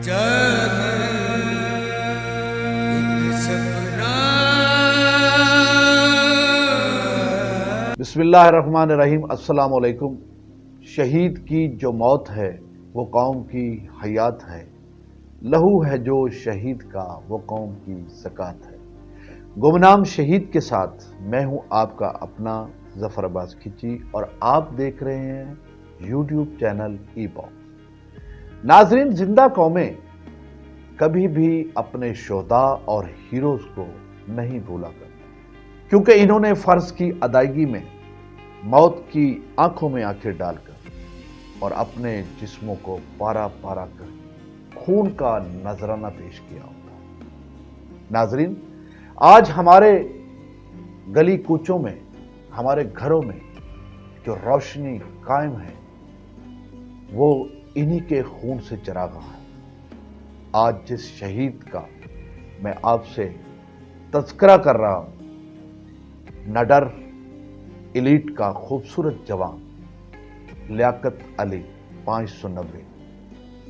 बिस्मिल्लाहिर्रहमानिर्रहीम। अस्सलाम वालेकुम। शहीद की जो मौत है वो कौम की हयात है, लहू है जो शहीद का वो कौम की ज़कात है। गुमनाम शहीद के साथ मैं हूं आपका अपना ज़फ़र अब्बास खिची और आप देख रहे हैं यूट्यूब चैनल ई-बॉक्स। नाज़रीन, जिंदा कौमें कभी भी अपने शोहदा और हीरोज़ को नहीं भूला करती, क्योंकि इन्होंने फ़र्ज़ की अदायगी में मौत की आंखों में आंखें डालकर और अपने जिस्मों को पारा पारा कर खून का नजराना पेश किया होगा। नाजरीन, आज हमारे गली कूचों में, हमारे घरों में जो रोशनी कायम है वो इन्हीं के खून से चरागा है। आज जिस शहीद का मैं आपसे तज़किरा कर रहा हूं, नडर एलीट का खूबसूरत जवान लियाकत अली 590।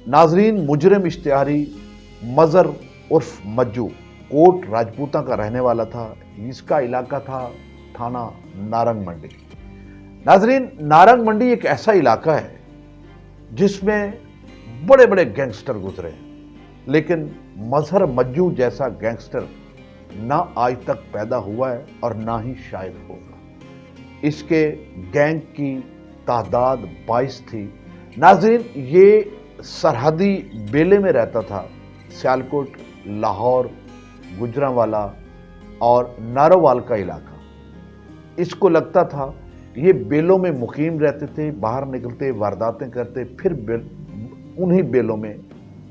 नाजरीन, मुजरिम इश्तिहारी मजर उर्फ मज्जू कोट राजपूता का रहने वाला था। इसका इलाका था थाना नारंग मंडी। नाजरीन, नारंग मंडी एक ऐसा इलाका है जिसमें बड़े बड़े गैंगस्टर गुजरे हैं, लेकिन मजहर मज्जू जैसा गैंगस्टर ना आज तक पैदा हुआ है और ना ही शायद होगा। इसके गैंग की तादाद 22 थी। नाज़रीन, ये सरहदी बेले में रहता था। सियालकोट, लाहौर, गुजरांवाला और नारोवाल का इलाका इसको लगता था। ये बेलों में मुकीम रहते थे, बाहर निकलते, वारदातें करते, फिर उन्हीं बेलों में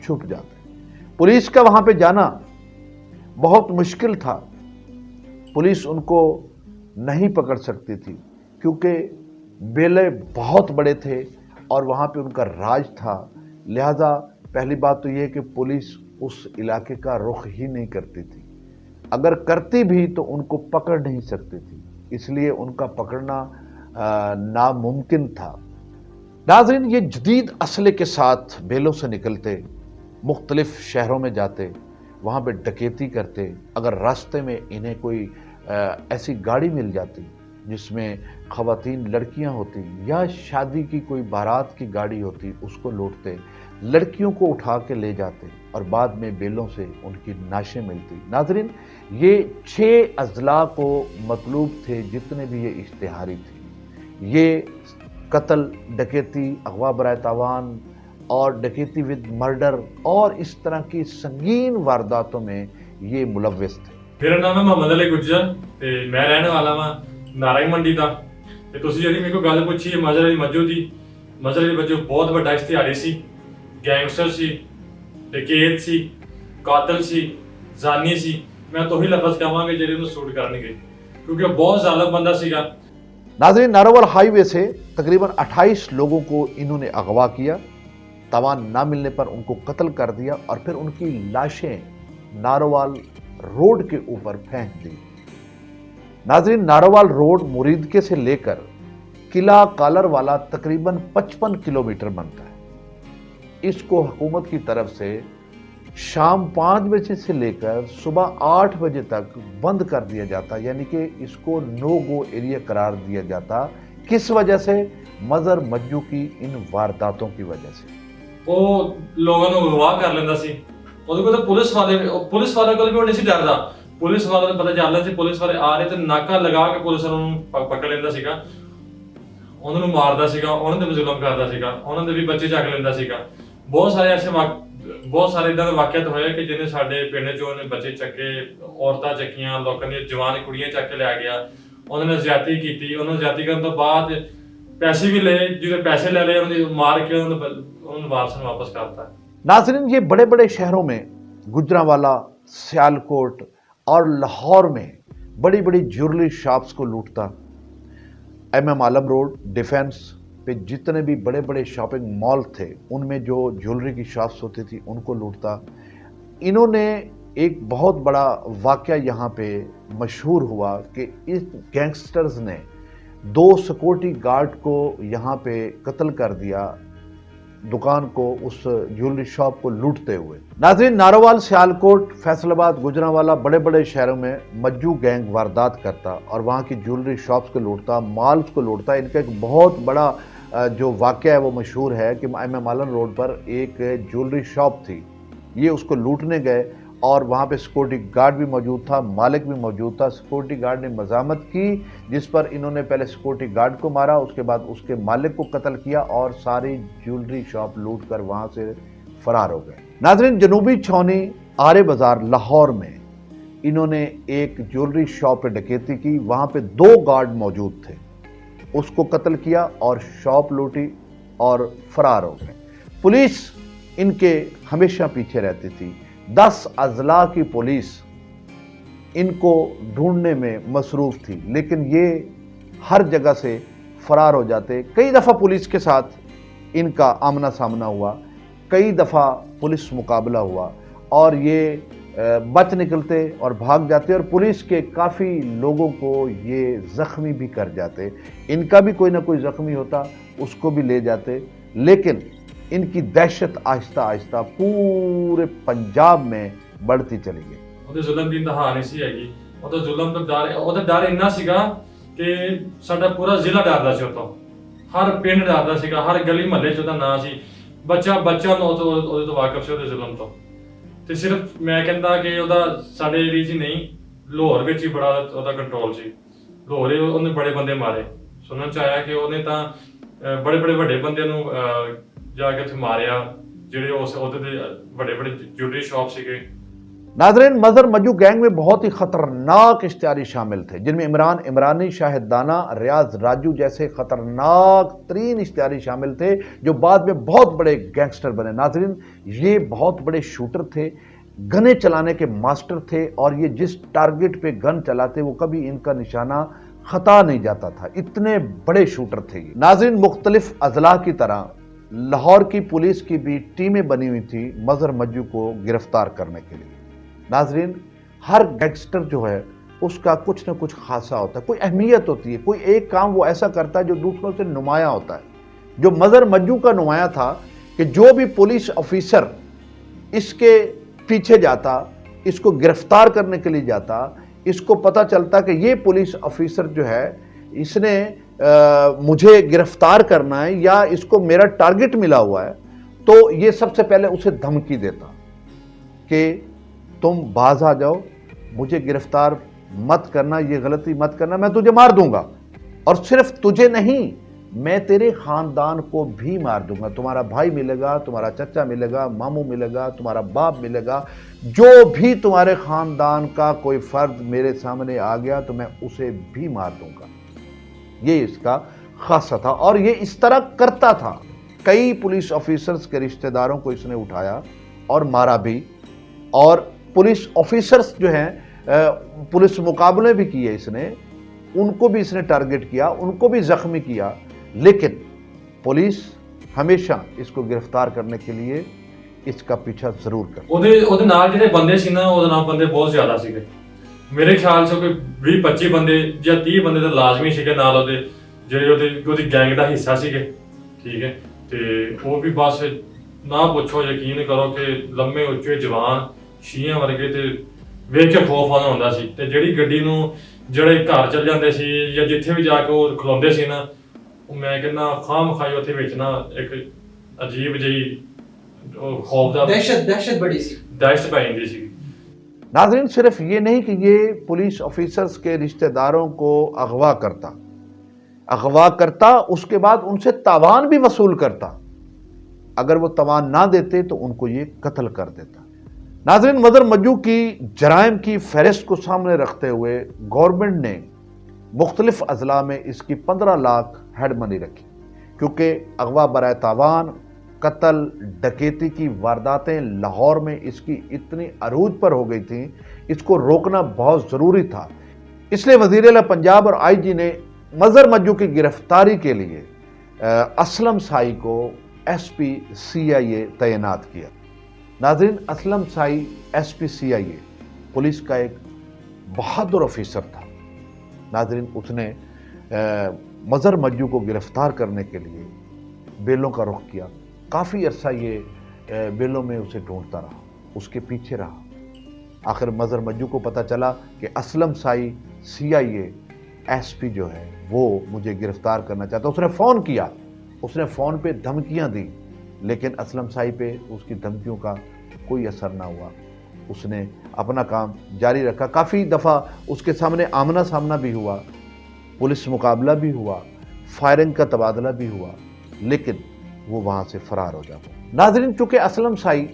छुप जाते। पुलिस का वहां पे जाना बहुत मुश्किल था। पुलिस उनको नहीं पकड़ सकती थी क्योंकि बेले बहुत बड़े थे और वहाँ पे उनका राज था। लिहाजा पहली बात तो ये कि पुलिस उस इलाके का रुख ही नहीं करती थी। अगर करती भी तो उनको पकड़ नहीं सकती थी, इसलिए उनका पकड़ना नामुमकिन था। नाज़रीन, ये जदीद असले के साथ बेलों से निकलते, मुख्तलिफ शहरों में जाते, वहाँ पे डकैती करते। अगर रास्ते में इन्हें कोई ऐसी गाड़ी मिल जाती जिसमें ख़वातीन लड़कियां होती या शादी की कोई बारात की गाड़ी होती, उसको लूटते, लड़कियों को उठा के ले जाते और बाद में बेलों से उनकी नाशें मिलती। नाजरीन, ये 6 अजला को मतलूब थे जितने भी ये इश्तिहारी थे। ये कत्ल, डकैती, अगवा बराए तावान और डकैती विद मर्डर और इस तरह की संगीन वारदातों में ये मुलव्वस थे। मेरा नाम है मोहम्मद अली गुज्जर ते मैं रहने वाला वा नारंग मंडी दा। ते तुसी जेहड़ी मेरे को गल पूछी है मजहर अली मज्जू दी। मजहर अली मज्जू बहुत बड़ा इश्तिहारी सी, गैंगस्टर सी, डकैत सी, कातिल सी, जानी सी। मैं तो ही लफ्ज कहांगा जेहड़े उन्हें सूट करनगे क्योंकि बहुत ज़ालिम बंदा सीगा। नाज़रीन, नारोवाल हाईवे से तकरीबन 28 लोगों को इन्होंने अगवा किया। तवान ना मिलने पर उनको कत्ल कर दिया और फिर उनकी लाशें नारोवाल रोड के ऊपर फेंक दी। नाज़रीन, नारोवाल रोड मुरीदके से लेकर किला कालर वाला तकरीबन 55 किलोमीटर बनता है। इसको हुकूमत की तरफ से शाम 5 बजे से लेकर सुबह 8 बजे तक बंद कर दिया जाता, यानी कि इसको नो गो एरिया करार दिया जाता। किस वजह से? मजहर मज्जू की इन वारदातों की वजह से। वो लोगों को अगवा कर लेंदा सी। ਉਹਦੇ ਕੋਲ ਪੁਲਿਸ ਵਾਲੇ ਕੋਲ ਵੀ ਉਹ ਨਹੀਂ ਸੀ ਡਰਦਾ। ਪੁਲਿਸ ਵਾਲਿਆਂ ਨੂੰ ਪਤਾ ਚੱਲਦਾ ਸੀ ਪੁਲਿਸ ਵਾਲੇ ਆ ਰਹੇ ਤੇ ਨਾਕਾ ਲਗਾ ਕੇ ਪੁਲਿਸ ਨੂੰ ਪਕੜ ਲੈਂਦਾ ਸੀਗਾ, ਉਹਨਾਂ ਨੂੰ ਮਾਰਦਾ ਸੀਗਾ, ਉਹਨਾਂ ਦੇ ਜ਼ੁਲਮ ਕਰਦਾ ਸੀਗਾ, ਉਹਨਾਂ ਦੇ ਵੀ ਬੱਚੇ ਚੱਕ ਲੈਂਦਾ ਸੀਗਾ। ਬਹੁਤ ਸਾਰੇ ਇਦਾਂ ਦੇ ਵਾਕਿਆਤ ਹੋਏ ਕਿ ਜਿਹਨੇ ਸਾਡੇ ਪਿੰਡ 'ਚੋਂ ਉਹਨੇ ਬੱਚੇ ਚੱਕੇ, ਔਰਤਾਂ ਚੱਕੀਆਂ, ਲੋਕਾਂ ਦੀਆਂ ਜਵਾਨ ਕੁੜੀਆਂ ਚੱਕ ਕੇ ਲੈ ਗਿਆ। ਉਹਨਾਂ ਨੇ ਜ਼ਿਆਦਤੀ ਕੀਤੀ। ਉਹਨਾਂ ਨੂੰ ਜ਼ਿਆਦਤੀ ਕਰਨ ਤੋਂ ਬਾਅਦ पैसे भी ले, जो पैसे ले ले उन्हें मार के उन्हें वापस करता है। नाज़रीन, ये बड़े बड़े शहरों में, गुजरांवाला, सियालकोट और लाहौर में बड़ी बड़ी ज्वेलरी शॉप्स को लूटता। MM आलम रोड, डिफेंस पे जितने भी बड़े बड़े शॉपिंग मॉल थे उनमें जो ज्वेलरी की शॉप्स होती थी उनको लूटता। इन्होंने एक बहुत बड़ा वाक़या यहाँ पे मशहूर हुआ कि इस गैंगस्टर्स ने 2 सिक्योरिटी गार्ड को यहाँ पे कत्ल कर दिया। दुकान को, उस ज्वेलरी शॉप को लूटते हुए। नाज़रीन, नारोवाल, सियालकोट, फैसलाबाद, गुजरांवाला, बड़े बड़े शहरों में मज्जू गैंग वारदात करता और वहाँ की ज्वेलरी शॉप्स को लूटता, मॉल्स को लूटता। इनका एक बहुत बड़ा जो वाक़या है वो मशहूर है कि एम आलन रोड पर एक ज्वेलरी शॉप थी, ये उसको लूटने गए और वहाँ पे सिक्योरिटी गार्ड भी मौजूद था, मालिक भी मौजूद था। सिक्योरिटी गार्ड ने मज़ामत की, जिस पर इन्होंने पहले सिक्योरिटी गार्ड को मारा, उसके बाद उसके मालिक को कत्ल किया और सारी ज्वेलरी शॉप लूट कर वहाँ से फरार हो गए। नाज़रीन, जनूबी छावनी आरे बाज़ार लाहौर में इन्होंने एक ज्वेलरी शॉप पे डकैती की, वहाँ पे 2 गार्ड मौजूद थे, उसको कत्ल किया और शॉप लूटी और फरार हो गए। पुलिस इनके हमेशा पीछे रहती थी। 10 अजला की पुलिस इनको ढूंढने में मसरूफ थी, लेकिन ये हर जगह से फरार हो जाते। कई दफ़ा पुलिस के साथ इनका आमना सामना हुआ, कई दफ़ा पुलिस मुकाबला हुआ और ये बच निकलते और भाग जाते और पुलिस के काफ़ी लोगों को ये ज़ख्मी भी कर जाते। इनका भी कोई ना कोई ज़ख्मी होता, उसको भी ले जाते, लेकिन इनकी दहशत आहिस्ता आहिस्ता पूरे पंजाब में बढ़ती चली गई। ਉਹਦੇ ਜ਼ੁਲਮ ਦੀ ਇੰਤਹਾ ਨਹੀਂ ਸੀ ਹੈਗੀ, ਉਹਦਾ ਜ਼ੁਲਮ ਤੋਂ ਡਰ, ਉਹਦਾ ਡਰ ਇੰਨਾ ਸੀਗਾ ਕਿ ਸਾਡਾ ਪੂਰਾ ਜ਼ਿਲ੍ਹਾ ਡਰਦਾ ਸੀ ਉਤੋਂ, ਹਰ ਪਿੰਡ ਡਰਦਾ ਸੀਗਾ, ਹਰ ਗਲੀ ਮਹੱਲੇ 'ਚ ਉਹਦਾ ਨਾਂ ਸੀ, ਬੱਚਾ ਨੂੰ ਉਹਦੇ ਤੋਂ ਵਾਕਿਫ ਸੀ, ਉਹਦੇ ਜ਼ੁਲਮ ਤੋਂ। ਤੇ ਸਿਰਫ ਮੈਂ ਕਹਿੰਦਾ ਕਿ ਉਹਦਾ ਸਾਡੇ ਏਰੀਆ 'ਚ ਹੀ ਨਹੀਂ, ਲਾਹੌਰ ਵਿੱਚ ਹੀ ਬੜਾ ਉਹਦਾ ਕੰਟਰੋਲ ਸੀ। ਲਾਹੌਰੇ ਉਹਨੇ ਬੜੇ ਬੰਦੇ ਮਾਰੇ, ਸੁਣਨ 'ਚ ਆਇਆ ਕਿ ਉਹਨੇ ਤਾਂ ਬੜੇ ਬੜੇ ਵੱਡੇ ਬੰਦਿਆਂ ਨੂੰ ਜਾ ਕੇ ਉੱਥੇ ਮਾਰਿਆ, ਜਿਹੜੇ ਉਸ ਉਹਦੇ ਦੇ बड़े बड़े ज्वेलरी शॉप सीगे। नाज़रीन, मज़र मज्जू गैंग में बहुत ही खतरनाक इश्तिहारी शामिल थे, जिनमें इमरान इमरानी, शाहिद दाना, रियाज राजू जैसे खतरनाक तरीन इश्तिहारी शामिल थे, जो बाद में बहुत बड़े गैंगस्टर बने। नाज़रीन, ये बहुत बड़े शूटर थे, गने चलाने के मास्टर थे और ये जिस टारगेट पे गन चलाते वो कभी इनका निशाना खता नहीं जाता था, इतने बड़े शूटर थे। नाज़रीन, मुख्तलिफ अजला की तरह लाहौर की पुलिस की भी टीमें बनी हुई थी मज़र मज्जू को गिरफ्तार करने के लिए। नाज़रीन, हर गैंगस्टर जो है उसका कुछ न कुछ खासा होता है, कोई अहमियत होती है, कोई एक काम वो ऐसा करता है जो दूसरों से नुमाया होता है। जो मज़र मज्जू का नुमाया था कि जो भी पुलिस ऑफिसर इसके पीछे जाता, इसको गिरफ्तार करने के लिए जाता, इसको पता चलता कि ये पुलिस ऑफिसर जो है इसने मुझे गिरफ्तार करना है या इसको मेरा टारगेट मिला हुआ है, तो ये सबसे पहले उसे धमकी देता कि तुम बाज आ जाओ, मुझे गिरफ्तार मत करना, ये गलती मत करना, मैं तुझे मार दूंगा। और सिर्फ तुझे नहीं, मैं तेरे खानदान को भी मार दूंगा, तुम्हारा भाई मिलेगा, तुम्हारा चचा मिलेगा, मामू मिलेगा, तुम्हारा बाप मिलेगा, जो भी तुम्हारे खानदान का कोई फर्द मेरे सामने आ गया तो मैं उसे भी मार दूंगा। ये इसका खासा था और ये इस तरह करता था। कई पुलिस ऑफिसर्स के रिश्तेदारों को इसने उठाया और मारा भी, और पुलिस ऑफिसर्स जो हैं, पुलिस मुकाबले भी किए इसने, उनको भी इसने टारगेट किया, उनको भी जख्मी किया, लेकिन पुलिस हमेशा इसको गिरफ्तार करने के लिए इसका पीछा जरूर कर। ਉਹਦੇ ਨਾਲ ਜਿਹੜੇ ਬੰਦੇ ਸੀ ਨਾ, ਉਹਦੇ ਨਾਲ ਬੰਦੇ ਬਹੁਤ ਜ਼ਿਆਦਾ ਸੀਗੇ। ਮੇਰੇ ਖਿਆਲ 'ਚ ਕੋਈ 20-25 ਬੰਦੇ ਜਾਂ 30 ਬੰਦੇ ਤਾਂ ਲਾਜ਼ਮੀ ਸੀਗੇ ਨਾਲ ਉਹਦੇ, ਜਿਹੜੇ ਉਹਦੀ ਗੈਂਗ ਦਾ ਹਿੱਸਾ ਸੀਗੇ। ਠੀਕ ਹੈ, ਤੇ ਉਹ ਵੀ ਬਸ ਨਾ ਪੁੱਛੋ, ਯਕੀਨ ਕਰੋ ਕਿ ਲੰਮੇ ਉੱਚੇ ਜਵਾਨ ਸ਼ੀਆਂ ਵਰਗੇ, ਤੇ ਵੇਖ ਕੇ ਖੌਫ ਆਉਂਦਾ ਹੁੰਦਾ ਸੀ। ਤੇ ਜਿਹੜੀ ਗੱਡੀ ਨੂੰ ਜਿਹੜੇ ਘਰ ਚੱਲ ਜਾਂਦੇ ਸੀ ਜਾਂ ਜਿੱਥੇ ਵੀ ਜਾ ਕੇ ਉਹ ਖਲੋਂਦੇ ਸੀ ਨਾ, ਉਹ ਮੈਂ ਕਹਿੰਦਾ ਖਾਮ ਖਾਈ ਉੱਥੇ ਵਿੱਚ ਨਾ ਇੱਕ ਅਜੀਬ ਜਿਹੀ खौफ दा दहशत बड़ी सी, दहशत पै जाती सी। नाज़रीन, सिर्फ ये नहीं कि ये पुलिस ऑफिसर्स के रिश्तेदारों को अगवा करता, उसके बाद उनसे तावान भी वसूल करता। अगर वो तावान ना देते तो उनको ये कत्ल कर देता। नाज़रीन, मज़र मज्जू की जराइम की फहरिस्त को सामने रखते हुए गवर्नमेंट ने मुख्तलिफ अजला में इसकी 15 लाख हेड मनी रखी, क्योंकि अगवा बराए तावान, कत्ल, डकैती की वारदातें लाहौर में इसकी इतनी अरूज पर हो गई थी, इसको रोकना बहुत ज़रूरी था। इसलिए वज़ीर आला पंजाब और IG ने मज़र मज्जू की गिरफ्तारी के लिए असलम साई को SP CIA तैनात किया। नाज़रीन, Aslam Sai SP CIA police का एक बहादुर ऑफिसर था। नाज़रीन, उसने मज़र मज्जू को गिरफ्तार करने के लिए बेलों का रुख किया, काफ़ी अरसा ये बेलों में उसे ढूंढता रहा, उसके पीछे रहा। आखिर मज़हर मज्जू को पता चला कि असलम साई CIA SP जो है वो मुझे गिरफ्तार करना चाहता। उसने फ़ोन किया, उसने फ़ोन पे धमकियां दी, लेकिन असलम साई पे उसकी धमकियों का कोई असर ना हुआ। उसने अपना काम जारी रखा। काफ़ी दफ़ा उसके सामने आमना सामना भी हुआ, पुलिस मुकाबला भी हुआ, फायरिंग का तबादला भी हुआ, लेकिन वो वहाँ से फरार हो जाता। नाज़रीन, चूँकि असलम साई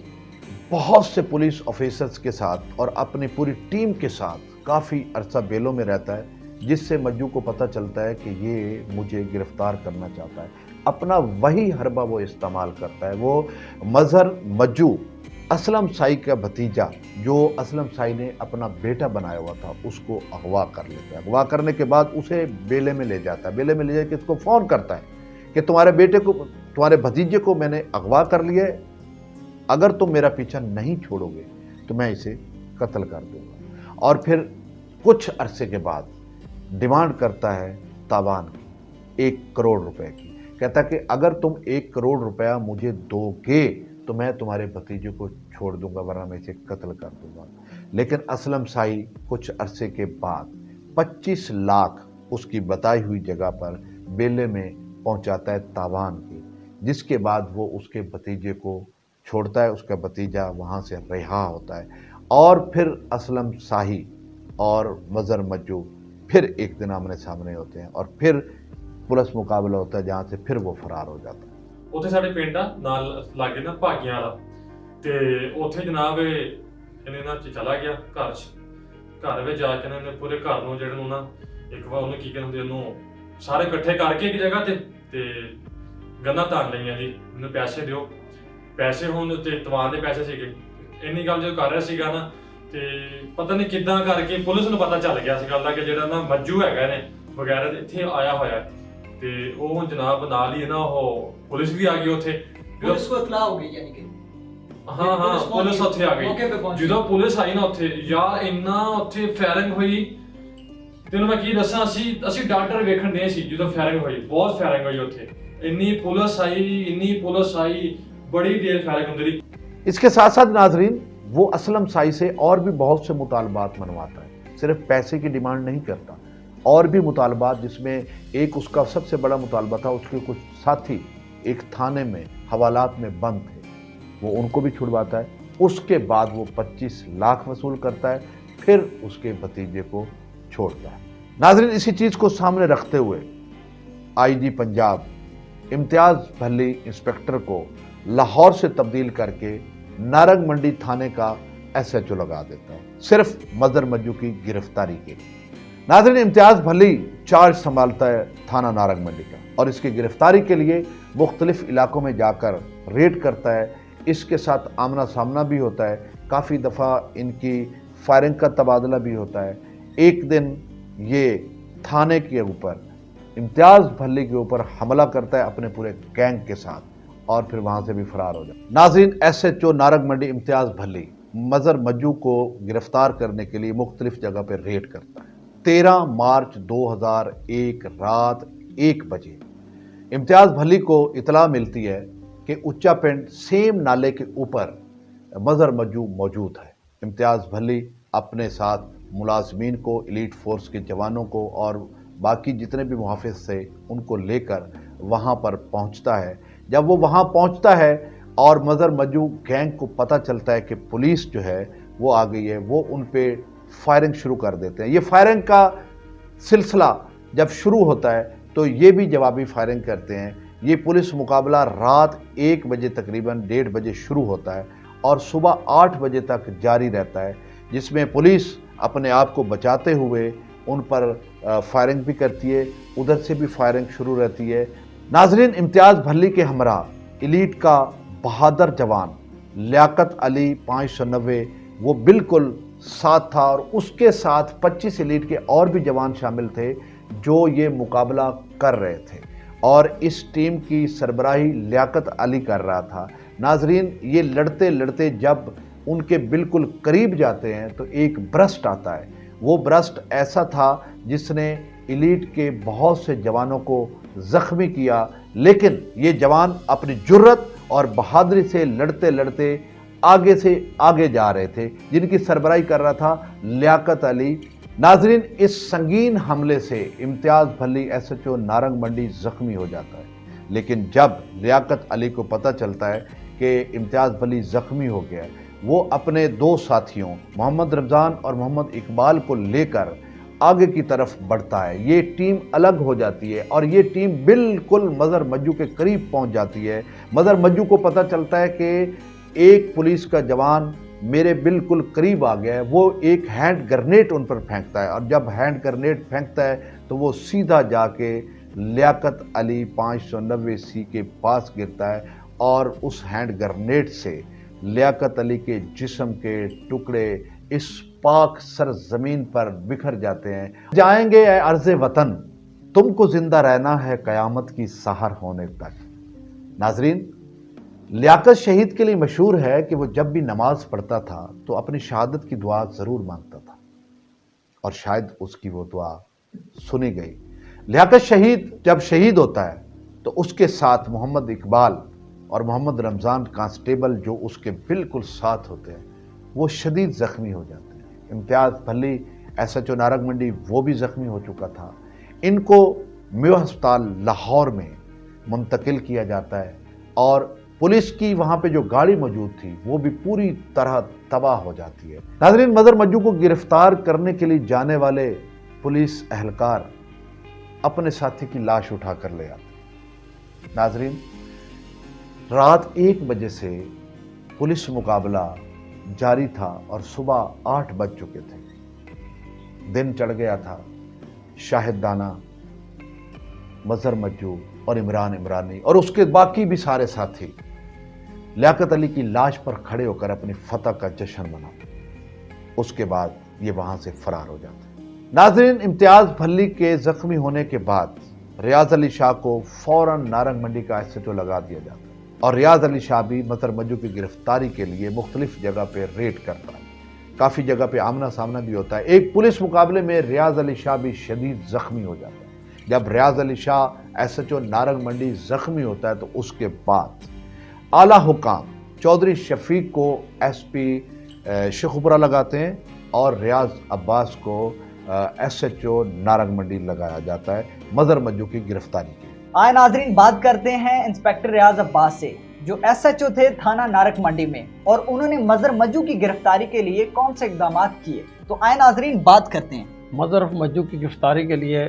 बहुत से पुलिस ऑफिसर्स के साथ और अपनी पूरी टीम के साथ काफ़ी अरसा बेलों में रहता है, जिससे मज्जू को पता चलता है कि ये मुझे गिरफ्तार करना चाहता है। अपना वही हरबा वो इस्तेमाल करता है। वो मज़हर मज्जू असलम साई का भतीजा, जो असलम साई ने अपना बेटा बनाया हुआ था, उसको अगवा कर लेता है। अगवा करने के बाद उसे बेले में ले जाता है। बेले में ले जाकर इसको फ़ोन करता है कि तुम्हारे बेटे को, तुम्हारे भतीजे को मैंने अगवा कर लिया है, अगर तुम मेरा पीछा नहीं छोड़ोगे तो मैं इसे कत्ल कर दूंगा। और फिर कुछ अरसे के बाद डिमांड करता है तावान की, 1 करोड़ रुपए की। कहता कि अगर तुम 1 करोड़ रुपया मुझे दोगे तो मैं तुम्हारे भतीजे को छोड़ दूंगा, वरना मैं इसे कत्ल कर दूंगा। लेकिन असलम साई कुछ अरसे के बाद 25 लाख उसकी बताई हुई जगह पर बेले में पहुंचाता है तावान की, जिसके बाद वो उसके भतीजे को छोड़ता है। उसका भतीजा वहाँ से रिहा होता है और फिर असलम साही और मज़हर मज्जू फिर एक दिन आमने सामने होते हैं और फिर पुलिस मुकाबला होता है, जहाँ से फिर वो फरार हो जाता है। ਉੱਥੇ ਸਾਡੇ ਪਿੰਡ ਆ ਨਾਲ ਲਾਗੇ ਨਾ ਭਾਗੀਆਂ ਵਾਲਾ, ਤੇ ਉੱਥੇ ਜਨਾਬ ਇਹਨੇ ਨਾ ਚਲਾ ਗਿਆ ਘਰ 'ਚ। ਘਰ ਵਿੱਚ ਜਾ ਕੇ ਨਾ ਇਹਨੇ ਪੂਰੇ ਘਰ ਨੂੰ ਜਿਹੜੇ ਨੂੰ ਨਾ ਇੱਕ ਵਾਰ ਉਹਨੂੰ ਕੀ ਕਹਿੰਦੇ ਉਹਨੂੰ ਸਾਰੇ ਇਕੱਠੇ ਕਰਕੇ ਇੱਕ ਜਗ੍ਹਾ ਤੇ ਗੰਨਾਂ ਤਾਣ ਲਈਆਂ ਜੀ, ਮੈਨੂੰ ਪੈਸੇ ਦਿਓ। ਪੈਸੇ ਹੁਣ ਤੇ ਤਵਾਨ ਦੇ ਪੈਸੇ ਸੀਗੇ। ਇੰਨੀ ਗੱਲ ਜਦੋਂ ਕਰ ਰਿਹਾ ਸੀਗਾ ਨਾ, ਤੇ ਪਤਾ ਨਹੀਂ ਕਿੱਦਾਂ ਕਰਕੇ ਪੁਲਿਸ ਨੂੰ ਪਤਾ ਚੱਲ ਗਿਆ ਸੀ ਗੱਲ ਦਾ ਕਿ ਜਿਹੜਾ ਨਾ ਮੱਜੂ ਹੈਗਾ ਨੇ ਵਗੈਰਾ ਇੱਥੇ ਆਇਆ ਹੋਇਆ। ਤੇ ਉਹ ਹੁਣ ਜਨਾਬ ਨਾਲ ਹੀ ਨਾ ਉਹ ਪੁਲਿਸ ਵੀ ਆ ਗਈ ਉੱਥੇ। ਪੁਲਿਸ को इतला हो गई यानी कि ਹਾਂ ਪੁਲਿਸ ਉੱਥੇ ਆ ਗਈ। ਜਦੋਂ ਪੁਲਿਸ ਆਈ ਨਾ ਉੱਥੇ, ਯਾਰ ਇੰਨਾ ਉੱਥੇ ਫਾਇਰਿੰਗ ਹੋਈ, ਤੈਨੂੰ ਮੈਂ ਕੀ ਦੱਸਾਂ, ਅਸੀਂ ਡਾਕਟਰ ਵੇਖਣ ਦੇ ਸੀ ਜਦੋਂ ਫਾਇਰਿੰਗ ਹੋਈ। ਬਹੁਤ ਫਾਇਰਿੰਗ ਹੋਈ ਉੱਥੇ, ਇੰਨੀ ਪੁਲਿਸ ਆਈ, बड़ी देर फायरिंग होती रही। इसके साथ साथ नाजरीन, वो असलम साई से और भी बहुत से मुतालबात मनवाता है। सिर्फ पैसे की डिमांड नहीं करता, और भी मुतालबात, जिसमें एक उसका सबसे बड़ा मुतालबा था, उसके कुछ साथी एक थाने में हवालात में बंद थे, वो उनको भी छुड़वाता है। उसके बाद वो 25 लाख वसूल करता है, फिर उसके भतीजे को छोड़ता है। नाजरीन, इसी चीज़ को सामने रखते हुए IG पंजाब इम्तियाज़ भल्ली इंस्पेक्टर को लाहौर से तब्दील करके नारंग मंडी थाने का SHO लगा देता है, सिर्फ मज़हर मज्जू की गिरफ्तारी के लिए। नाज़रीन, इम्तियाज़ भल्ली चार्ज संभालता है थाना नारंग मंडी का और इसकी गिरफ्तारी के लिए मुख्तलिफ इलाकों में जाकर रेड करता है। इसके साथ आमना सामना भी होता है, काफ़ी दफ़ा इनकी फायरिंग का तबादला भी होता है। एक दिन ये थाने के ऊपर, इम्तियाज़ भल्ली के ऊपर हमला करता है अपने पूरे गैंग के साथ और फिर वहाँ से भी फरार हो जाता है। नाज़रीन, SHO नारंग मंडी इम्तियाज़ भल्ली मज़हर मज्जू को गिरफ्तार करने के लिए मुख्तलिफ जगह पर रेड करता है। 13 मार्च 2001 रात 1 बजे इम्तियाज़ भल्ली को इतला मिलती है कि उच्चा पिंड सेम नाले के ऊपर मज़हर मज्जू मौजूद है। इम्तियाज़ भल्ली अपने साथ मुलाजमीन को, एलीट फोर्स के जवानों को और बाकी जितने भी मुहाफिज थे उनको लेकर वहाँ पर पहुँचता है। जब वो वहाँ पहुँचता है और मज़हर मज्जू गैंग को पता चलता है कि पुलिस जो है वो आ गई है, वो उन पे फायरिंग शुरू कर देते हैं। ये फायरिंग का सिलसिला जब शुरू होता है तो ये भी जवाबी फायरिंग करते हैं। ये पुलिस मुकाबला रात 1 बजे तकरीबन 1:30 बजे शुरू होता है और सुबह 8 बजे तक जारी रहता है, जिसमें पुलिस अपने आप को बचाते हुए उन पर फायरिंग भी करती है, उधर से भी फायरिंग शुरू रहती है। नाजरीन, इम्तियाज़ भल्ली के हमरा एलीट का बहादुर जवान लियाकत अली 590 वो बिल्कुल साथ था और उसके साथ 25 एलीट के और भी जवान शामिल थे जो ये मुकाबला कर रहे थे और इस टीम की सरबराही लियाकत अली कर रहा था। नाजरीन, ये लड़ते लड़ते जब उनके बिल्कुल करीब जाते हैं तो एक ब्रस्ट आता है। वो ब्रस्ट ऐसा था जिसने एलीट के बहुत से जवानों को ज़ख्मी किया, लेकिन ये जवान अपनी जुर्रत اور بہادری سے لڑتے لڑتے آگے سے آگے جا رہے تھے، جن کی سربراہی کر رہا تھا لیاقت علی۔ ناظرین، اس سنگین حملے سے امتیاز بھلی ایس ایچ او نارنگ منڈی زخمی ہو جاتا ہے، لیکن جب لیاقت علی کو پتہ چلتا ہے کہ امتیاز بھلی زخمی ہو گیا ہے، وہ اپنے دو ساتھیوں محمد رمضان اور محمد اقبال کو لے کر آگے کی طرف بڑھتا ہے۔ یہ ٹیم الگ ہو جاتی ہے اور یہ ٹیم بالکل مظہر مجو کے قریب پہنچ جاتی ہے۔ مظہر مجو کو پتہ چلتا ہے کہ ایک پولیس کا جوان میرے بالکل قریب آ گیا ہے، وہ ایک ہینڈ گرنیٹ ان پر پھینکتا ہے، اور جب ہینڈ گرنیٹ پھینکتا ہے تو وہ سیدھا جا کے لیاقت علی 590 سی کے پاس گرتا ہے، اور اس ہینڈ گرنیٹ سے لیاقت علی کے جسم کے ٹکڑے اس پاک سرزمین پر بکھر جاتے ہیں۔ جائیں گے اے ارض وطن، تم کو زندہ رہنا ہے قیامت کی سحر ہونے تک۔ ناظرین، لیاقت شہید کے لیے مشہور ہے کہ وہ جب بھی نماز پڑھتا تھا تو اپنی شہادت کی دعا ضرور مانگتا تھا، اور شاید اس کی وہ دعا سنی گئی۔ لیاقت شہید جب شہید ہوتا ہے تو اس کے ساتھ محمد اقبال اور محمد رمضان کانسٹیبل جو اس کے بالکل ساتھ ہوتے ہیں، وہ شدید زخمی ہو جاتے ہیں۔ امتیاز بھلی ایس ایچ او نارنگ منڈی وہ بھی زخمی ہو چکا تھا۔ ان کو میو ہسپتال لاہور میں منتقل کیا جاتا ہے، اور پولیس کی وہاں پہ جو گاڑی موجود تھی وہ بھی پوری طرح تباہ ہو جاتی ہے۔ ناظرین، مظہر مجو کو گرفتار کرنے کے لیے جانے والے پولیس اہلکار اپنے ساتھی کی لاش اٹھا کر لے آتے۔ ناظرین، رات 1 بجے سے پولیس مقابلہ جاری تھا اور صبح 8 بج چکے تھے۔ دن چڑھ گیا تھا۔ شاہد دانا، مظہر مجو اور عمران عمرانی اور اس کے باقی بھی سارے ساتھی لیاقت علی کی لاش پر کھڑے ہو کر اپنی فتح کا جشن مناتے۔ اس کے بعد یہ وہاں سے فرار ہو جاتے۔ ناظرین، امتیاز بھلی کے زخمی ہونے کے بعد ریاض علی شاہ کو فوراً نارنگ منڈی کا ایس ایچ او لگا دیا جاتا ہے، اور ریاض علی شاہ بھی مظہر مجو کی گرفتاری کے لیے مختلف جگہ پہ ریڈ کرتا ہے۔ کافی جگہ پہ آمنا سامنا بھی ہوتا ہے۔ ایک پولیس مقابلے میں ریاض علی شاہ بھی شدید زخمی ہو جاتا ہے۔ جب ریاض Ali Shah S H O Narang منڈی زخمی ہوتا ہے تو اس کے بعد اعلیٰ حکام چودھری شفیق کو ایس پی شیخوپورہ لگاتے ہیں، اور ریاض عباس کو ایس ایچ او نارنگ منڈی لگایا جاتا ہے مظہر مجو کی گرفتاری کے۔ آئے ناظرین، بات کرتے ہیں انسپیکٹر ریاض عباس سے، جو ایس ایچ او تھے تھانہ نارنگ منڈی میں، اور انہوں نے مظہر مجو کی گرفتاری کے لیے کون سے اقدامات کیے، تو آئے ناظرین بات کرتے ہیں۔ مظہر مجو کی گرفتاری کے لیے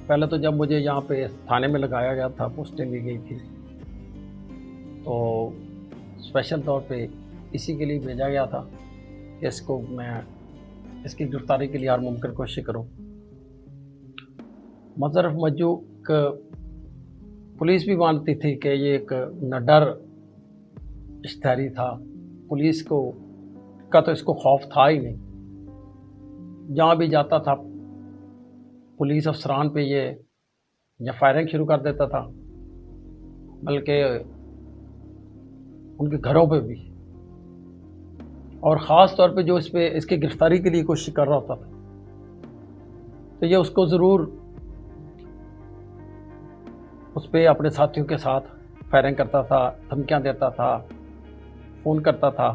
پہلے تو جب مجھے یہاں پہ تھانے میں لگایا گیا تھا، پوسٹنگ دی گئی تھی، تو اسپیشل طور پہ اسی کے لیے بھیجا گیا تھا کہ اس کو میں اس کی گرفتاری کے لیے ہر ممکن کوشش کروں۔ مظہر مجو کا پولیس بھی مانتی تھی کہ یہ ایک نڈر اشتہاری تھا، پولیس کو کا تو اس کو خوف تھا ہی نہیں۔ جہاں بھی جاتا تھا پولیس افسران پہ یہ یا فائرنگ شروع کر دیتا تھا، بلکہ ان کے گھروں پہ بھی، اور خاص طور پہ جو اس کی گرفتاری کے لیے کوشش کر رہا ہوتا تھا تو یہ اس کو ضرور اس پہ اپنے ساتھیوں کے ساتھ فائرنگ کرتا تھا، دھمکیاں دیتا تھا، فون کرتا تھا۔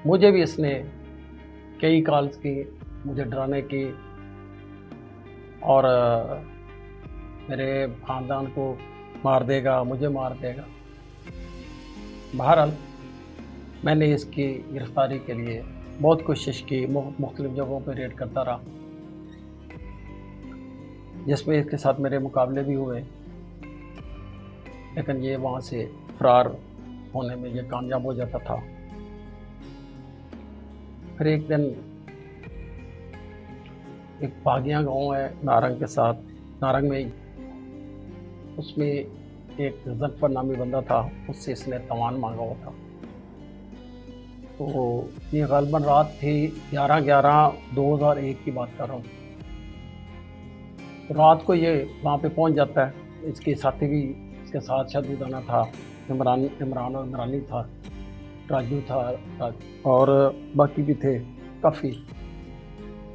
مجھے بھی اس نے کئی کالز کی مجھے ڈرانے کی، اور میرے خاندان کو مار دے گا، مجھے مار دے گا۔ بہرحال میں نے اس کی گرفتاری کے لیے بہت کوشش کی، مختلف جگہوں پہ ریڈ کرتا رہا، جس میں اس کے ساتھ میرے مقابلے بھی ہوئے، لیکن یہ وہاں سے فرار ہونے میں یہ کامیاب ہو جاتا تھا۔ پھر ایک دن ایک باغیاں گاؤں ہے نارنگ کے ساتھ، نارنگ میں ہی، اس میں ایک ظفر نامی بندہ تھا، اس سے اس نے تاوان مانگا ہوا تھا۔ تو یہ غالباً رات تھی 11/11/2001 کی بات کر رہا ہوں۔ رات کو یہ وہاں پہ پہنچ جاتا ہے، اس کے ساتھی بھی اس کے ساتھ شاہد دانا تھا، عمران اور عمرانی تھا، راجو تھا، اور باقی بھی تھے کافی،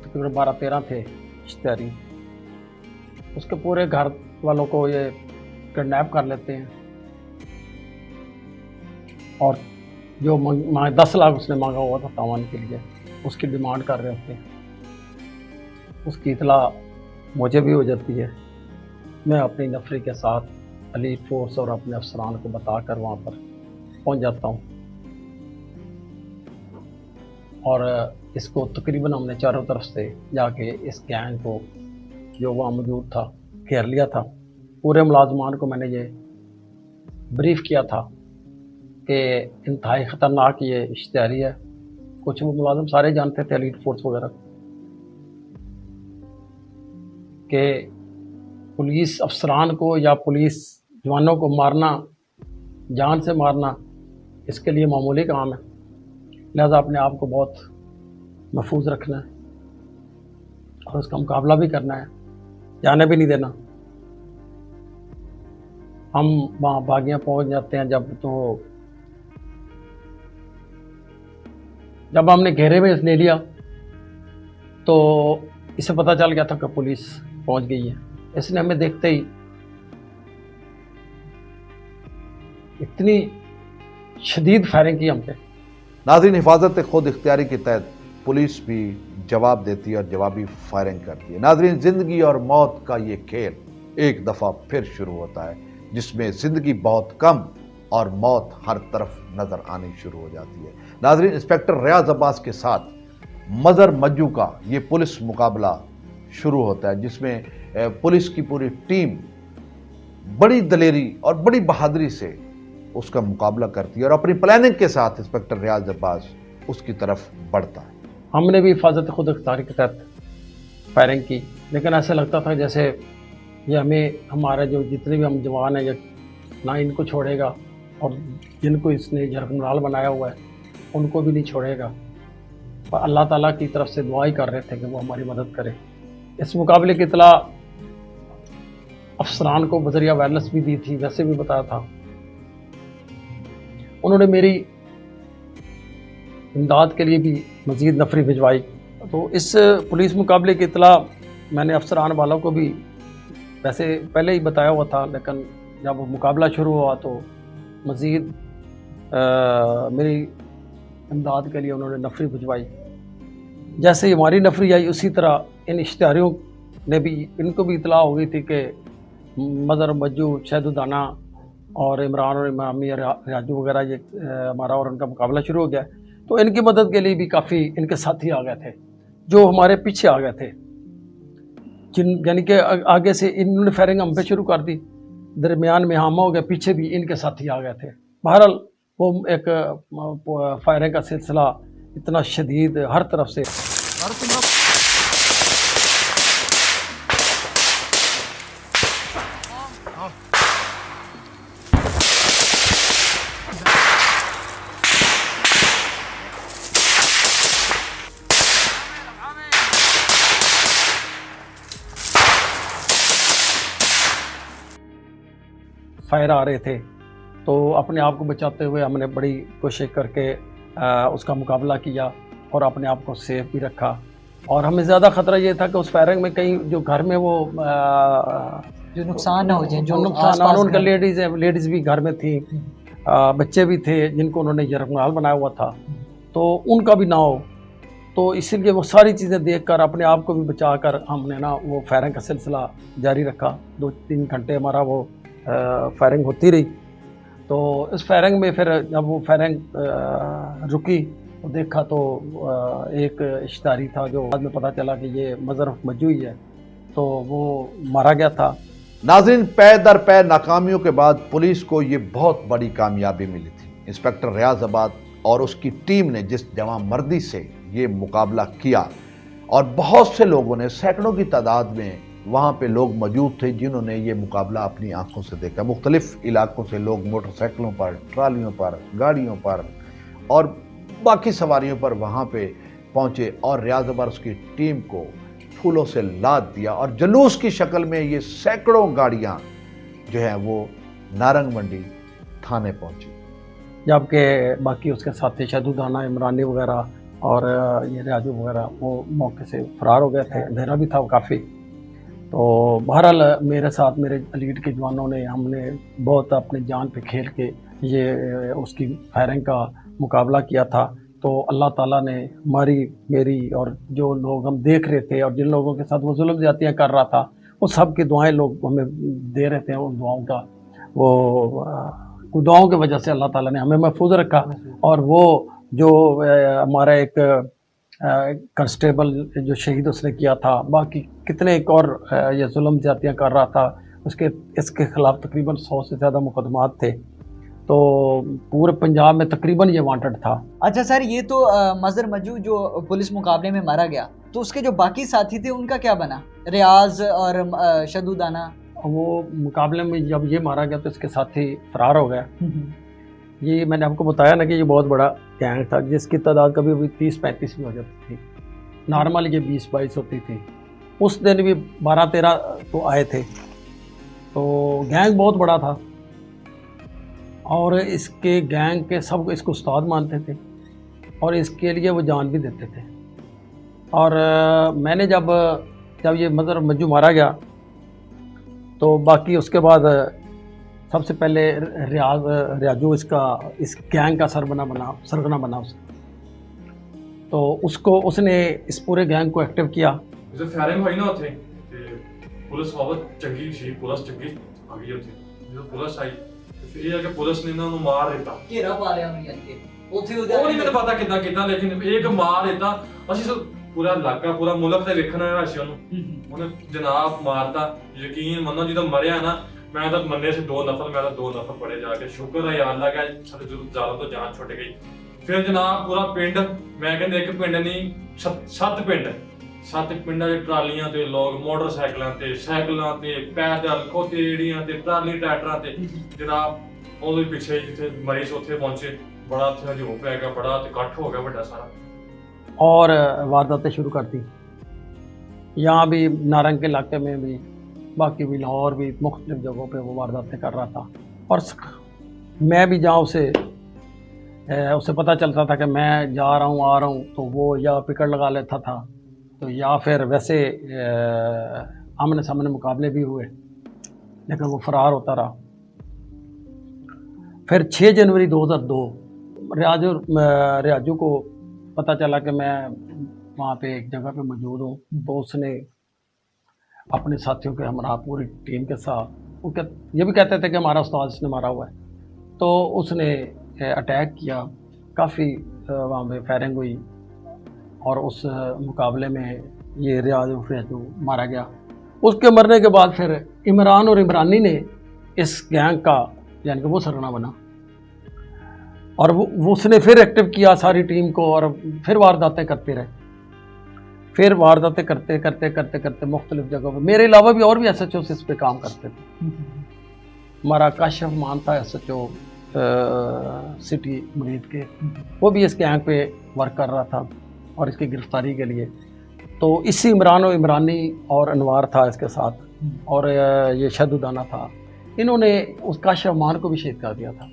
تقریباً 12-13 تھے اشتہاری۔ اس کے پورے گھر والوں کو یہ کڈنیپ کر لیتے ہیں، اور جو 10 लाख उसने मांगा हुआ था तावान के लिए, उसकी डिमांड कर रहे होते हैं। उसकी इतला मुझे भी हो जाती है। मैं अपनी नफरी के साथ एलीट फोर्स और अपने अफसरान को बताकर वहाँ पर पहुँच जाता हूँ और इसको तकरीबन हमने चारों तरफ से जाके इस गैंग को जो वहाँ मौजूद था घेर लिया था। पूरे मुलाजमान को मैंने ये ब्रीफ किया था कि इंतहाई ख़तरनाक ये इश्तिहारी है। कुछ वो मुलाजम सारे जानते थे, एलीट फोर्स वगैरह, कि पुलिस अफसरान को या पुलिस जवानों को मारना, जान से मारना, इसके लिए मामूली काम है। लिहाजा अपने आप को बहुत महफूज रखना है और उसका मुकाबला भी करना है, जाने भी नहीं देना। हम वहाँ बागियाँ पहुँच जाते हैं जब हमने घेरे में ले लिया तो इसे पता चल गया था कि पुलिस पहुँच गई है। इसने हमें देखते ही इतनी शदीद फायरिंग की हम पे। नाज़रीन, हिफाजत खुद इख्तियारी के तहत पुलिस भी जवाब देती है और जवाबी फायरिंग करती है। नाज़रीन, ज़िंदगी और मौत का ये खेल एक दफ़ा फिर शुरू होता है, जिसमें ज़िंदगी बहुत कम और मौत हर तरफ नज़र आनी शुरू हो जाती है। नाज़रीन, इंस्पेक्टर रियाज अब्बास के साथ मज़र मज्जू का ये पुलिस मुकाबला शुरू होता है, जिसमें पुलिस की पूरी टीम बड़ी दलेरी और बड़ी बहादुरी से उसका मुकाबला करती है और अपनी प्लानिंग के साथ इंस्पेक्टर रियाज अब्बास उसकी तरफ बढ़ता है। हमने भी हिफाजत खुद इख्तियारी के तहत फायरिंग की, लेकिन ऐसा लगता था जैसे ये हमारा जो जितने भी हम जवान हैं, ये ना इनको छोड़ेगा और जिनको इसने जरगमराल बनाया हुआ है उनको भी नहीं छोड़ेगा। पर अल्लाह ताला की तरफ से दुआ ही कर रहे थे कि वो हमारी मदद करे। इस मुकाबले की इतला अफसरान को बजरिया वायरलेस भी दी थी, वैसे भी बताया था। उन्होंने मेरी इमदाद के लिए भी मज़ीद नफरी भिजवाई। तो इस पुलिस मुकाबले की इतला मैंने अफसरान वालों को भी वैसे पहले ही बताया हुआ था, लेकिन जब मुकाबला शुरू हुआ तो मज़ीद मेरी इमदाद के लिए उन्होंने नफरी भिजवाई। जैसे ही हमारी नफरी आई, उसी तरह इन इश्तिहारियों ने भी, इनको भी इतला हो गई थी कि मज़र मज्जू, शहदुदाना और इमरान और इमामी राजू वगैरह ये हमारा और उनका मुकाबला शुरू हो गया। तो इनकी मदद के लिए भी काफ़ी इनके साथी आ गए थे जो हमारे पीछे आ गए थे, यानी कि आगे से इन्होंने फायरिंग हम पे शुरू कर दी, दरमियान में हम हो गए, पीछे भी इनके साथी आ गए थे। बहरहाल वो एक फायरिंग का सिलसिला इतना शदीद हर तरफ से। फायर आ रहे थे, तो अपने आप को बचाते हुए हमने बड़ी कोशिश करके उसका मुकाबला किया और अपने आप को सेफ भी रखा। और हमें ज़्यादा ख़तरा ये था कि उस फायरिंग में कहीं जो घर में वो जो नुकसान ना हो जाए, जो नुकसान, और उनका लेडीज़ भी घर में थी, बच्चे भी थे जिनको उन्होंने जरगमराल बनाया हुआ था, तो उनका भी ना हो। तो इसीलिए वो सारी चीज़ें देखकर अपने आप को भी बचा कर हमने ना वो फायरिंग का सिलसिला जारी रखा। 2-3 घंटे हमारा वो फायरिंग होती रही। तो इस फायरिंग में फिर जब वो फायरिंग रुकी तो देखा तो एक इश्तिहारी था जो बाद में पता चला कि ये मज़र मज्जू ही है, तो वो मारा गया था। नाज़रीन, पै दर पै नाकामियों के बाद पुलिस को ये बहुत बड़ी कामयाबी मिली थी। इंस्पेक्टर रियाज अब्बास और उसकी टीम ने जिस जवां मर्दी से ये मुकाबला किया, और बहुत से लोगों ने, सैकड़ों की तादाद में वहाँ पे लोग मौजूद थे जिन्होंने ये मुकाबला अपनी आंखों से देखा। मुख्तलिफ इलाकों से लोग मोटरसाइकिलों पर, ट्रालियों पर, गाड़ियों पर और बाकी सवारियों पर वहाँ पे पहुँचे और रियाज अब्बास उसकी टीम को फूलों से लाद दिया और जुलूस की शक्ल में ये सैकड़ों गाड़ियाँ जो हैं वो नारंग मंडी थाने पहुँची। जबकि बाकी उसके साथी शहदुदाना, इमरानी वगैरह और ये राजू वगैरह वो मौके से फरार हो गए थे। अंधेरा भी था काफ़ी। तो बहरहाल मेरे साथ मेरे एलीट के जवानों ने, हमने बहुत अपनी जान पे खेल के یہ اس کی فائرنگ کا مقابلہ کیا تھا، تو اللہ تعالیٰ نے ہماری میری اور جو لوگ ہم دیکھ رہے تھے اور جن لوگوں کے ساتھ وہ ظلم زیادتیاں کر رہا تھا، وہ سب کی دعائیں لوگ ہمیں دے رہے تھے، ان دعاؤں کا وہ دعاؤں کی وجہ سے اللہ تعالیٰ نے ہمیں محفوظ رکھا۔ اور وہ جو ہمارا ایک کنسٹیبل جو شہید اس نے کیا تھا، باقی کتنے ایک اور یہ ظلم زیادتیاں کر رہا تھا، اس کے خلاف تقریباً 100 سے زیادہ مقدمات تھے، تو پورے پنجاب میں تقریباً یہ وانٹڈ تھا۔ اچھا سر، یہ تو مظہر مجو جو پولیس مقابلے میں مارا گیا، تو اس کے جو باقی ساتھی تھے ان کا کیا بنا؟ ریاض اور شدو دانا؟ وہ مقابلے میں جب یہ مارا گیا تو اس کے ساتھی فرار ہو گیا۔ یہ میں نے آپ کو بتایا نا کہ یہ بہت بڑا گینگ تھا، جس کی تعداد کبھی کبھی 30-35 بھی ہو جاتی تھی، نارمل یہ 20-22 ہوتی تھی، اس دن بھی 12-13 تو آئے تھے، تو گینگ بہت بڑا تھا، اور اس کے گینگ کے سب اس کو استاد مانتے تھے اور اس کے لیے وہ جان بھی دیتے تھے۔ اور میں نے جب یہ مظہر مجو مارا گیا تو باقی اس کے بعد سب سے پہلے ریاجو اس گینگ کا سرگنا بنا تو اس نے اس پورے گینگ کو ایکٹیو کیا۔ جب فائرنگ ہوئی نا اتنے پولیس بہت چنگی سی، پولیس چنگی آ گئی اتنے، جب پولیس آئی پھر یہ ہے کہ پولیس نے انہوں نے مار دیتا، گھیرا پا لیا انہوں نے، وہ نہیں مجھے پتا کتنا لیکن ایک مار دیتا، اسی پورا علاقہ پورا ملک تے ویکھن آیا سی انہیں جناب مارتا۔ یقین منو جدو مریا نا، میں تو مننے سے 2 نفر پڑے جا کے، شکر ہے یا اللہ کا سارے ظالم تو جان چھٹ گئی۔ پھر جناب پورا پنڈ، میں کہندے ایک پنڈ نہیں 7 پنڈاں دے ٹرالیاں تے لوگ موٹر سائیکلاں تے پیدل کھوتے ایڑیاں تے ٹرالی ٹریکٹراں تے جناب اودے پیچھے جتھے مریض اوتھے پہنچے، بڑا اتھے ہجوم پہ گیا، بڑا اکٹھ ہو گیا بڑا سارا، اور وارداتیں شروع کرتی یہاں بھی نارنگ کے علاقے میں بھی، باقی بھی لاہور بھی مختلف جگہوں پہ وہ وارداتیں کر رہا تھا۔ اور میں بھی جہاں اسے پتہ چلتا تھا کہ میں جا رہا ہوں آ رہا ہوں، تو وہ یا پکڑ لگا لیتا تھا، تو یا پھر ویسے آمنے سامنے مقابلے بھی ہوئے، لیکن وہ فرار ہوتا رہا۔ پھر 6 جنوری 2002 ریاجو کو پتہ چلا کہ میں وہاں پہ ایک جگہ پہ موجود ہوں، تو اس نے اپنے ساتھیوں کے ہمراہ پوری ٹیم کے ساتھ، یہ بھی کہتے تھے کہ ہمارا استاد اس نے مارا ہوا ہے، تو اس نے اٹیک کیا، کافی وہاں پہ فائرنگ ہوئی، اور اس مقابلے میں یہ ریاجو مارا گیا۔ اس کے مرنے کے بعد پھر عمران اور عمرانی نے اس گینگ کا یعنی کہ وہ سرگنا بنا، اور وہ اس نے پھر ایکٹیو کیا ساری ٹیم کو، اور پھر وارداتیں کرتے رہے، پھر وارداتیں کرتے مختلف جگہوں پہ۔ میرے علاوہ بھی اور بھی ایس ایچ اوز اس پہ کام کرتے تھے۔ ہمارا کاشف مان تھا ایس ایچ او سٹی مرید کے، وہ بھی اس گینگ پہ ورک کر رہا تھا اور اس کی گرفتاری کے لیے۔ تو اسی عمران و عمرانی اور انوار تھا اس کے ساتھ، اور یہ شدو دانا تھا، انہوں نے اس کاشف مان کو بھی شہید کر دیا تھا۔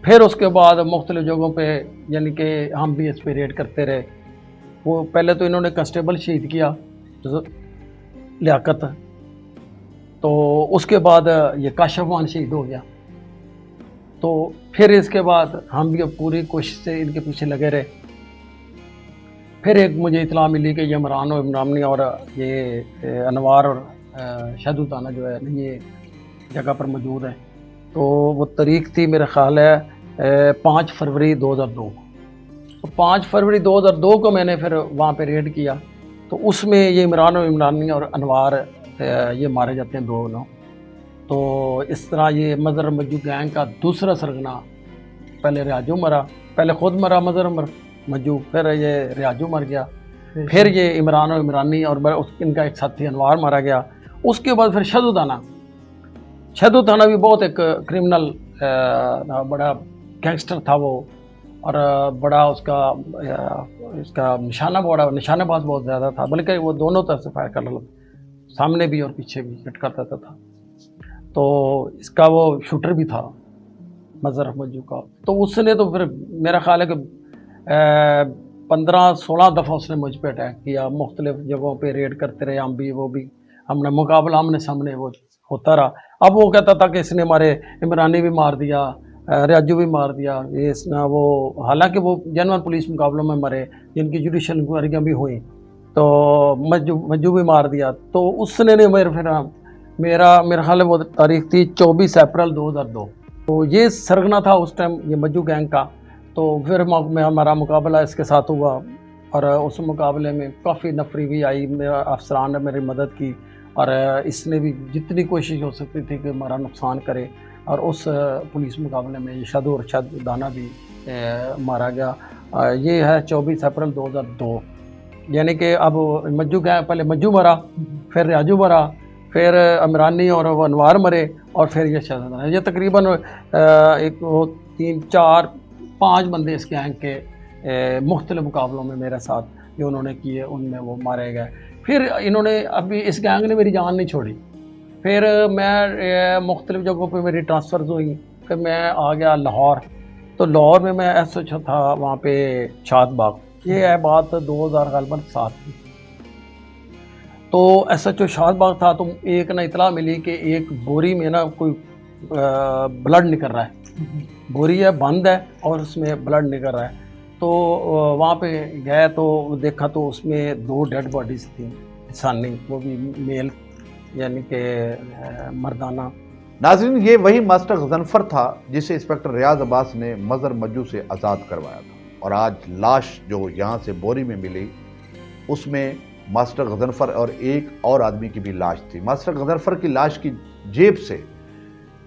پھر اس کے بعد مختلف جگہوں پہ یعنی کہ ہم بھی اس پہ ریڈ کرتے رہے۔ وہ پہلے تو انہوں نے کنسٹیبل شہید کیا لیاقت، تو اس کے بعد یہ کاشف مان شہید ہو گیا، تو پھر اس کے بعد ہم بھی پوری کوشش سے ان کے پیچھے لگے رہے۔ پھر ایک مجھے اطلاع ملی کہ یہ عمران و عمرانی اور یہ انوار اور شدو دانا جو ہے یہ جگہ پر موجود ہیں، تو وہ تاریخ تھی میرا خیال ہے 5 فروری 2002۔ تو 5 فروری 2002 کو میں نے پھر وہاں پہ ریڈ کیا، تو اس میں یہ عمران و عمرانی اور انوار یہ مارے جاتے ہیں دونوں۔ تو اس طرح یہ مظہر مجو گینگ کا دوسرا سرگنا، پہلے ریاجو مرا، پہلے خود مرا مظہر مجو، پھر یہ ریاجو مر گیا، پھر یہ عمران و عمرانی اور ان کا ایک ساتھی انوار مارا گیا۔ اس کے بعد پھر شدو دانا بھی بہت ایک کرمنل بڑا گینگسٹر تھا وہ، اور بڑا اس کا نشانہ باز بہت زیادہ تھا، بلکہ وہ دونوں طرف سے فائر کر رہا تھا، سامنے بھی اور پیچھے بھی ہٹ کرتا تھا۔ تو اس کا وہ شوٹر بھی تھا مظہر مجو کا۔ تو اس نے تو پھر میرا خیال ہے کہ 15-16 دفعہ اس نے مجھ پہ اٹیک کیا، مختلف جگہوں پہ ریڈ کرتے رہے، ہم بھی وہ بھی، ہم نے مقابلہ آمنے سامنے وہ ہوتا رہا۔ अब वो कहता था कि इसने हमारे इमरानी भी मार दिया, राजू भी मार दिया, ये इसना वो, हालांकि वो जनवन पुलिस मुकाबलों में मरे जिनकी जुडिशल इंक्वायरियाँ भी हुई, तो मज्जू भी मार दिया। तो उसने ने मेरा ख्याल है वो तारीख थी 24 अप्रैल 2002। तो ये सरगना था उस टाइम, ये मज्जू गैंग का। तो फिर हमारा मुकाबला इसके साथ हुआ और उस मुकाबले में काफ़ी नफरी भी आई, मेरा अफसरान ने मेरी मदद की और इसने भी जितनी कोशिश हो सकती थी कि हमारा नुकसान करे, और उस पुलिस मुकाबले में ये शद और शद दाना भी मारा गया। ये है 24 अप्रैल 2002। यानी कि अब मज्जू गया, पहले मज्जू मरा, फिर राजू मरा, फिर इमरानी और वो अनवार मरे, और फिर ये शहजादा। ये तकरीबन 1 2 3 4 5 बंदे इस गैंग के मुख्तलिफ मुकाबलों में मेरे साथ जो उन्होंने किए उनमें वो मारे गए। फिर इन्होंने, अभी इस गैंग ने मेरी जान नहीं छोड़ी। फिर मैं मुख्तलिफ जगहों पे मेरी ट्रांसफ़र्स हुई। फिर मैं आ गया लाहौर। तो लाहौर में मैं SHO था वहाँ पे शादबाग। ये है बात 2007 की। तो SHO शादबाग था, तो एक ना इतला मिली कि एक बोरी में ना कोई ब्लड निकल रहा है, बोरी है बंद है और उसमें ब्लड निकल रहा है। तो वहाँ पे गए तो देखा तो उसमें 2 डेड बॉडीज़ थी इंसानी, वो भी मेल यानी कि मर्दाना। नाज़रीन, ये वही मास्टर गजनफर था जिसे इंस्पेक्टर रियाज अब्बास ने मज़र मज्जू से आज़ाद करवाया था, और आज लाश जो यहाँ से बोरी में मिली उसमें मास्टर गजनफर और एक और आदमी की भी लाश थी। मास्टर गजनफर की लाश की जेब से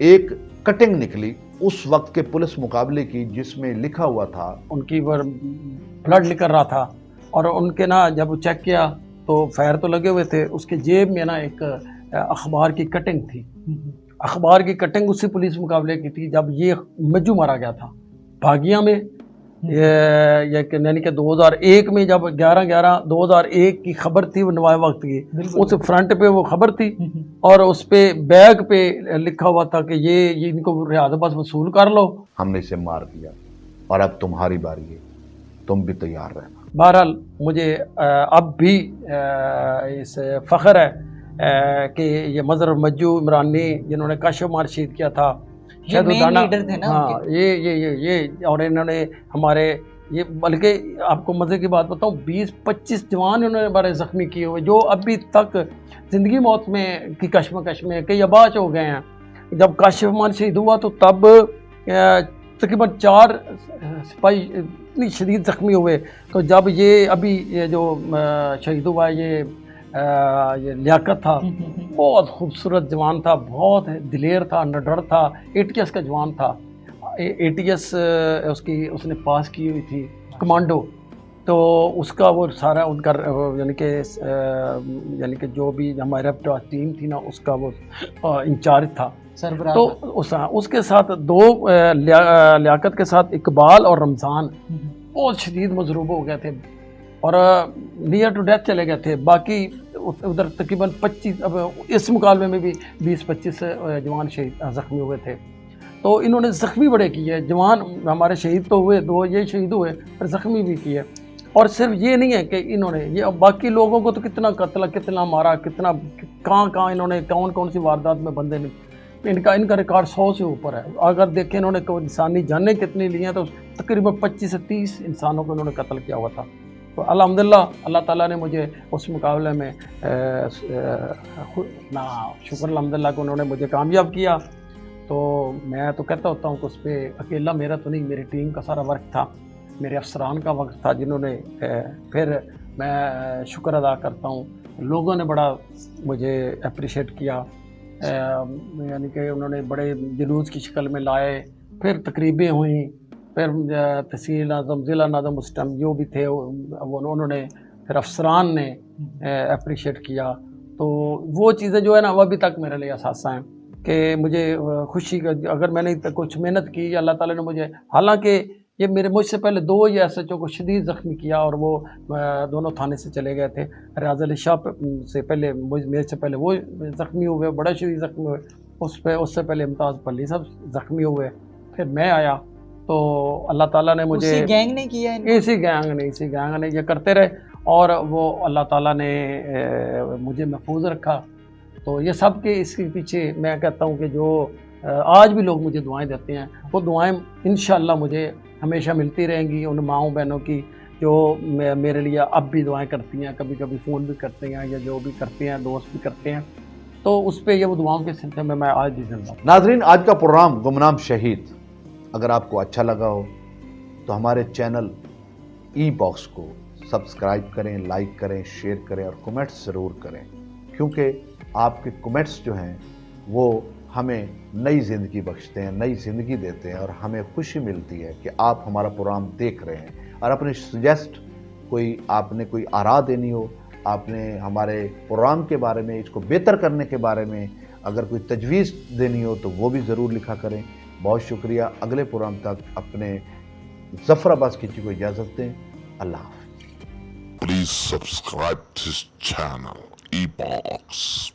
एक कटिंग निकली उस वक्त के पुलिस मुकाबले की, जिसमें लिखा हुआ था, उनकी ब्लड निकल रहा था और उनके ना जब चेक किया तो फायर तो लगे हुए थे, उसके जेब में ना एक अखबार की कटिंग थी। अखबार की कटिंग उसी पुलिस मुकाबले की थी जब ये मज्जू मारा गया था भागिया में। यानी कि 2001 में जब 11/11/2001 की खबर थी, वो नवाए वक्त की, उस फ्रंट पे वो खबर थी और उस पे बैग पे लिखा हुआ था कि ये इनको रियाज अब्बास वसूल कर लो, हमने इसे मार दिया और अब तुम्हारी बारी है, तुम भी तैयार रहना। बहरहाल मुझे अब भी इस फ़ख्र है कि ये मज़र मज्जू इमरानी जिन्होंने काशिफ मार शहीद किया था, शायद लीडर थे ना। हाँ, ये और इन्होंने हमारे ये, बल्कि आपको मज़े की बात बताऊँ, 20-25 जवान इन्होंने बड़े ज़ख्मी किए हुए जो अभी तक ज़िंदगी मौत में की कश्मकश में कई अबाच हो गए हैं। जब काशिफ मान शहीद हुआ तो तब तकरीबन 4 सिपाही इतनी शदीद ज़ख्मी हुए। तो जब ये अभी ये जो शहीद हुआ ये लियाकत था, बहुत खूबसूरत जवान था, बहुत दिलेर था, निडर था, ATS का जवान था। ATS उसने पास की हुई थी कमांडो, तो उसका वो सारा उनका यानी कि जो भी हमारे टीम थी ना उसका वो इंचार्ज था, सरबराह। तो उसके साथ 2 लियाकत के साथ इकबाल और रमज़ान बहुत शदीद मजरूब हो गए थे और नियर टू डेथ चले गए थे। बाकी उधर तकरीबन 25, अब इस मुकाबले में भी 20-25 जवान शहीद ज़ख्मी हुए थे। तो इन्होंने ज़ख्मी बड़े किए, जवान हमारे शहीद तो हुए, 2 ये शहीद हुए, पर ज़ख्मी भी किए। और सिर्फ ये नहीं है कि इन्होंने ये, बाकी लोगों को तो कितना कत्ल, कितना मारा, कितना कहाँ इन्होंने कौन सी वारदात में बंदे ने, इनका रिकॉर्ड 100 से ऊपर है। अगर देखें इन्होंने इंसानी जानें कितनी ली हैं तो तकरीबन 25 से 30 इंसानों को इन्होंने कत्ल किया हुआ था। तो अल्हम्दुलिल्लाह अल्लाह ताला ने मुझे उस मुकाबले में शुक्र अल्हम्दुलिल्लाह को उन्होंने मुझे कामयाब किया। तो मैं तो कहता होता हूँ कि उस पर अकेला मेरा तो नहीं, मेरी टीम का सारा वर्क था, मेरे अफसरान का वक्त था जिन्होंने फिर मैं शुक्र अदा करता हूँ, लोगों ने बड़ा मुझे अप्रिशिएट किया, यानी कि उन्होंने बड़े जुलूस की शक्ल में लाए, फिर तकरीबें हुई, फिर तहसील नाज़म, ज़िला नाज़म उस टाइम जो भी थे वो उन्होंने, फिर अफसरान ने अप्रिशिएट किया। तो वो चीज़ें जो है ना वो अभी तक मेरे लिए असासा हैं कि मुझे खुशी का, अगर मैंने कुछ मेहनत की अल्लाह ताला ने मुझे, हालांकि ये मुझसे पहले 2 ये SHO को शदीद ज़ख्मी किया और वो दोनों थाने से चले गए थे। रियाज अली शाह से पहले मेरे से पहले वो ज़ख्मी हुए, बड़ा शदीद ज़ख्मी हुए, उससे पहले इम्ताज़ पल्ली सब ज़ख्मी हुए, फिर मैं आया। तो अल्लाह ताला ने मुझे, इसी गैंग ने किया है, इसी गैंग ने ये करते रहे और वो अल्लाह ताला ने मुझे महफूज रखा تو یہ سب کے اس کے پیچھے میں کہتا ہوں کہ جو آج بھی لوگ مجھے دعائیں دیتے ہیں وہ دعائیں انشاءاللہ مجھے ہمیشہ ملتی رہیں گی، ان ماؤں بہنوں کی جو میرے لیے اب بھی دعائیں کرتی ہیں، کبھی کبھی فون بھی کرتے ہیں یا جو بھی کرتے ہیں، دوست بھی کرتے ہیں، تو اس پہ یہ وہ دعاؤں کے سلسلے میں آج بھی زندہ ہوں۔ ناظرین، آج کا پروگرام گمنام شہید اگر آپ کو اچھا لگا ہو تو ہمارے چینل ای باکس کو سبسکرائب کریں، لائک کریں، شیئر کریں اور کمنٹس ضرور کریں، کیونکہ آپ کے کمنٹس جو ہیں وہ ہمیں نئی زندگی بخشتے ہیں، نئی زندگی دیتے ہیں، اور ہمیں خوشی ملتی ہے کہ آپ ہمارا پروگرام دیکھ رہے ہیں۔ اور اپنے سجیسٹ آپ نے کوئی آراء دینی ہو، آپ نے ہمارے پروگرام کے بارے میں، اس کو بہتر کرنے کے بارے میں اگر کوئی تجویز دینی ہو تو وہ بھی ضرور لکھا کریں۔ بہت شکریہ۔ اگلے پروگرام تک اپنے ظفر عباس کچی کو اجازت دیں۔ اللہ حافظ۔ Please subscribe to this channel, eBox.